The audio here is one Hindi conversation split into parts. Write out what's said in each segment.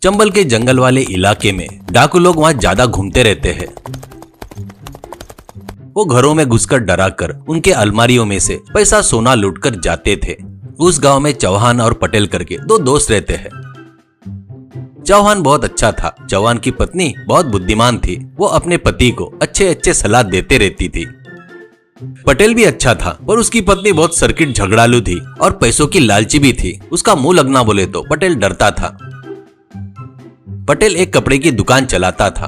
चंबल के जंगल वाले इलाके में डाकू लोग वहाँ ज्यादा घूमते रहते हैं। वो घरों में घुसकर डराकर उनके अलमारियों में से पैसा सोना लूटकर जाते थे। उस गांव में चौहान और पटेल करके दो दोस्त रहते हैं। चौहान बहुत अच्छा था। चौहान की पत्नी बहुत बुद्धिमान थी। वो अपने पति को अच्छे अच्छे सलाह देते रहती थी। पटेल भी अच्छा था, पर उसकी पत्नी बहुत सर्किट झगड़ालू थी और पैसों की लालची भी थी। उसका मुंह लगना बोले तो पटेल डरता था। पटेल एक कपड़े की दुकान चलाता था।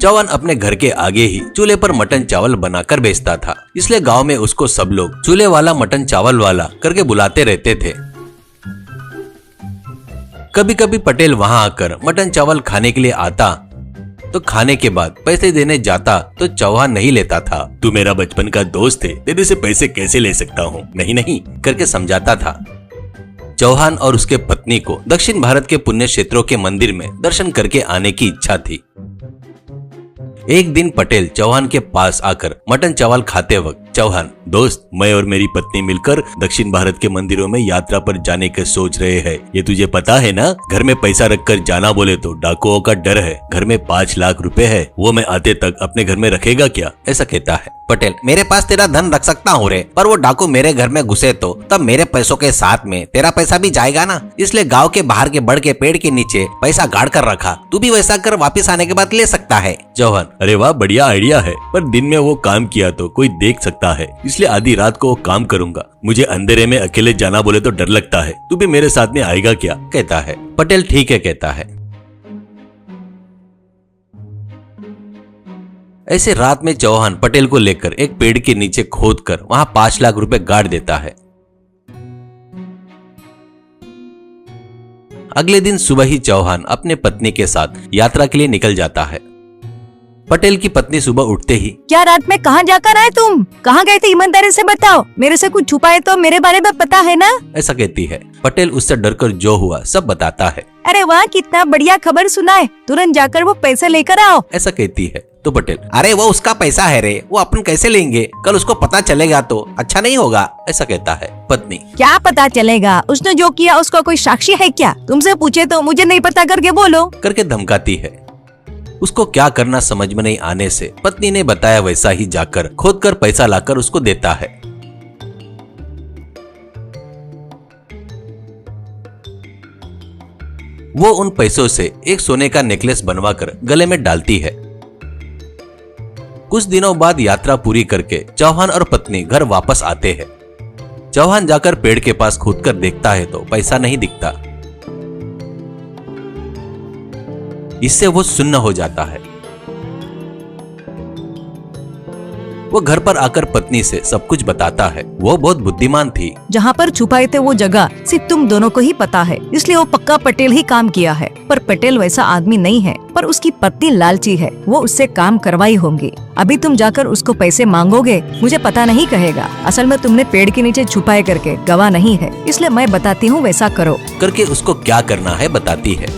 चौहान अपने घर के आगे ही चूल्हे पर मटन चावल बनाकर बेचता था, इसलिए गांव में उसको सब लोग चूल्हे वाला मटन चावल वाला करके बुलाते रहते थे। कभी कभी पटेल वहां आकर मटन चावल खाने के लिए आता तो खाने के बाद पैसे देने जाता तो चौहान नहीं लेता था। तू मेरा बचपन का दोस्त है, तेरे से पैसे कैसे ले सकता हूँ, नहीं नहीं करके समझाता था। चौहान और उसके पत्नी को दक्षिण भारत के पुण्य क्षेत्रों के मंदिर में दर्शन करके आने की इच्छा थी। एक दिन पटेल चौहान के पास आकर मटन चावल खाते वक्त, चौहान दोस्त, मैं और मेरी पत्नी मिलकर दक्षिण भारत के मंदिरों में यात्रा पर जाने के सोच रहे हैं। ये तुझे पता है ना, घर में पैसा रखकर जाना बोले तो डाकुओं का डर है। घर में 5 लाख रुपए है, वो मैं आते तक अपने घर में रखेगा क्या, ऐसा कहता है। पटेल, मेरे पास तेरा धन रख सकता हूँ रे, पर वो डाकू मेरे घर में घुसे तो तब मेरे पैसों के साथ में तेरा पैसा भी जाएगा ना, इसलिए गाँव के बाहर के बड़ के पेड़ के नीचे पैसा गाड़ कर रखा। तू भी वैसा कर, वापिस आने के बाद ले सकता है। चौहान, अरे वाह, बढ़िया आइडिया है, पर दिन में वो काम किया तो कोई देख सकता है, इसलिए आधी रात को वो काम करूंगा। मुझे अंधेरे में अकेले जाना बोले तो डर लगता है। तू भी मेरे साथ में आएगा क्या, कहता है। पटेल ठीक है कहता है। ऐसे रात में चौहान पटेल को लेकर एक पेड़ के नीचे खोदकर वहां 5 लाख रुपए गाड़ देता है। अगले दिन सुबह ही चौहान अपने पत्नी के साथ यात्रा के लिए निकल जाता है। पटेल की पत्नी सुबह उठते ही, क्या रात में कहाँ जाकर आए तुम? कहाँ गए थे? ईमानदारी से बताओ, मेरे से कुछ छुपाए तो मेरे बारे में पता है ना? ऐसा कहती है। पटेल उससे डरकर जो हुआ सब बताता है। अरे वाह, कितना बढ़िया खबर सुनाए, तुरंत जाकर वो पैसे लेकर आओ, ऐसा कहती है। तो पटेल, अरे वो उसका पैसा है रे, वो अपन कैसे लेंगे, कल उसको पता चलेगा तो अच्छा नहीं होगा, ऐसा कहता है। पत्नी, क्या पता चलेगा? उसने जो किया उसका कोई साक्षी है क्या? तुमसे पूछे तो मुझे नहीं पता करके बोलो, करके धमकाती है। उसको क्या करना समझ में नहीं आने से पत्नी ने बताया वैसा ही जाकर खोदकर पैसा लाकर उसको देता है। वो उन पैसों से एक सोने का नेकलेस बनवाकर गले में डालती है। कुछ दिनों बाद यात्रा पूरी करके चौहान और पत्नी घर वापस आते हैं। चौहान जाकर पेड़ के पास खोदकर देखता है तो पैसा नहीं दिखता। इससे वो सुन्न हो जाता है। वो घर पर आकर पत्नी से सब कुछ बताता है। वो बहुत बुद्धिमान थी। जहाँ पर छुपाए थे वो जगह सिर्फ तुम दोनों को ही पता है, इसलिए वो पक्का पटेल ही काम किया है। पर पटेल वैसा आदमी नहीं है, पर उसकी पत्नी लालची है, वो उससे काम करवाई होंगी। अभी तुम जाकर उसको पैसे मांगोगे, मुझे पता नहीं कहेगा। असल में तुमने पेड़ के नीचे छुपाए करके गवाह नहीं है, इसलिए मैं बताती हूँ वैसा करो, करके उसको क्या करना है बताती है।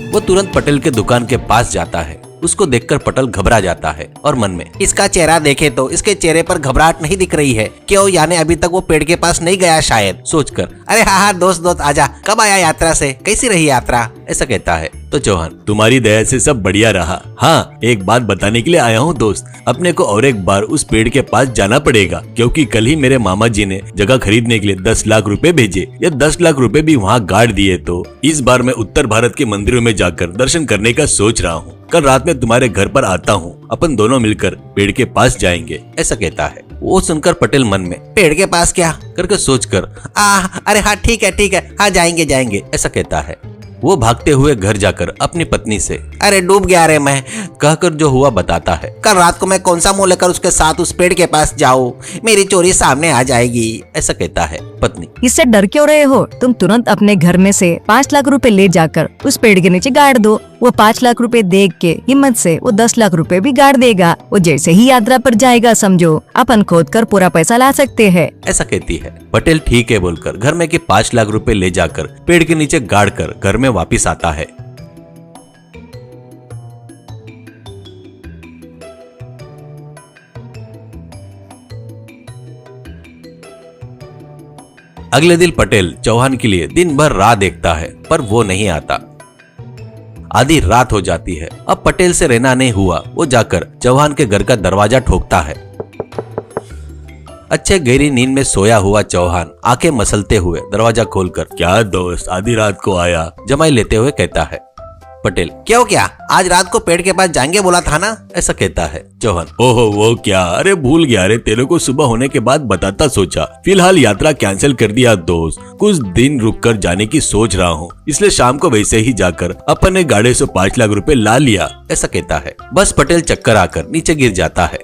वो तुरंत पटेल के दुकान के पास जाता है। उसको देखकर पटेल घबरा जाता है और मन में, इसका चेहरा देखे तो इसके चेहरे पर घबराहट नहीं दिख रही है, क्यों, यानी अभी तक वो पेड़ के पास नहीं गया शायद, सोचकर, अरे हाँ हाँ दोस्त आजा, कब आया यात्रा से, कैसी रही यात्रा, ऐसा कहता है। तो चौहान, तुम्हारी दया से सब बढ़िया रहा। हाँ, एक बात बताने के लिए आया हूँ दोस्त, अपने को और एक बार उस पेड़ के पास जाना पड़ेगा, क्योंकि कल ही मेरे मामा जी ने जगह खरीदने के लिए 10 लाख रुपए भेजे। ये 10 लाख रुपए भी वहाँ गाड़ दिए, तो इस बार मैं उत्तर भारत के मंदिरों में जाकर दर्शन करने का सोच रहा हूँ। कल रात में तुम्हारे घर पर आता हूँ, अपन दोनों मिलकर पेड़ के पास जाएंगे, ऐसा कहता है। वो सुनकर पटेल मन में, पेड़ के पास क्या, करके सोचकर, अरे हाँ ठीक है, हाँ जाएंगे, ऐसा कहता है। वो भागते हुए घर जाकर अपनी पत्नी से, अरे डूब गया रे मैं, कहकर जो हुआ बताता है। कल रात को मैं कौन सा मुंह लेकर उसके साथ उस पेड़ के पास जाऊं, मेरी चोरी सामने आ जाएगी, ऐसा कहता है। पत्नी, इससे डर क्यों रहे हो? तुम तुरंत अपने घर में से 5 लाख रुपए ले जाकर उस पेड़ के नीचे गाड़ दो। वो 5 लाख रुपए देख के हिम्मत से वो 10 लाख रुपए भी गाड़ देगा। वो जैसे ही यात्रा पर जाएगा, समझो अपन खोद कर पूरा पैसा ला सकते हैं, ऐसा कहती है। पटेल ठीक है बोलकर घर में के 5 लाख रुपए ले जाकर पेड़ के नीचे गाड़ कर घर में वापिस आता है। अगले दिन पटेल चौहान के लिए दिन भर राह देखता है, पर वो नहीं आता। आधी रात हो जाती है। अब पटेल से रहना नहीं हुआ। वो जाकर चौहान के घर का दरवाजा ठोकता है। अच्छे गहरी नींद में सोया हुआ चौहान आंखें मसलते हुए दरवाजा खोलकर, क्या दोस्त आधी रात को आया, जमाई लेते हुए कहता है। पटेल, क्यों क्या, आज रात को पेड़ के पास जाएंगे बोला था ना, ऐसा कहता है। चौहान, ओहो वो क्या, अरे भूल गया रे, तेरे को सुबह होने के बाद बताता सोचा, फिलहाल यात्रा कैंसिल कर दिया दोस्त, कुछ दिन रुक कर जाने की सोच रहा हूँ, इसलिए शाम को वैसे ही जाकर अपने गाड़ी से 5 लाख रुपए ला लिया, ऐसा कहता है। बस पटेल चक्कर आकर नीचे गिर जाता है।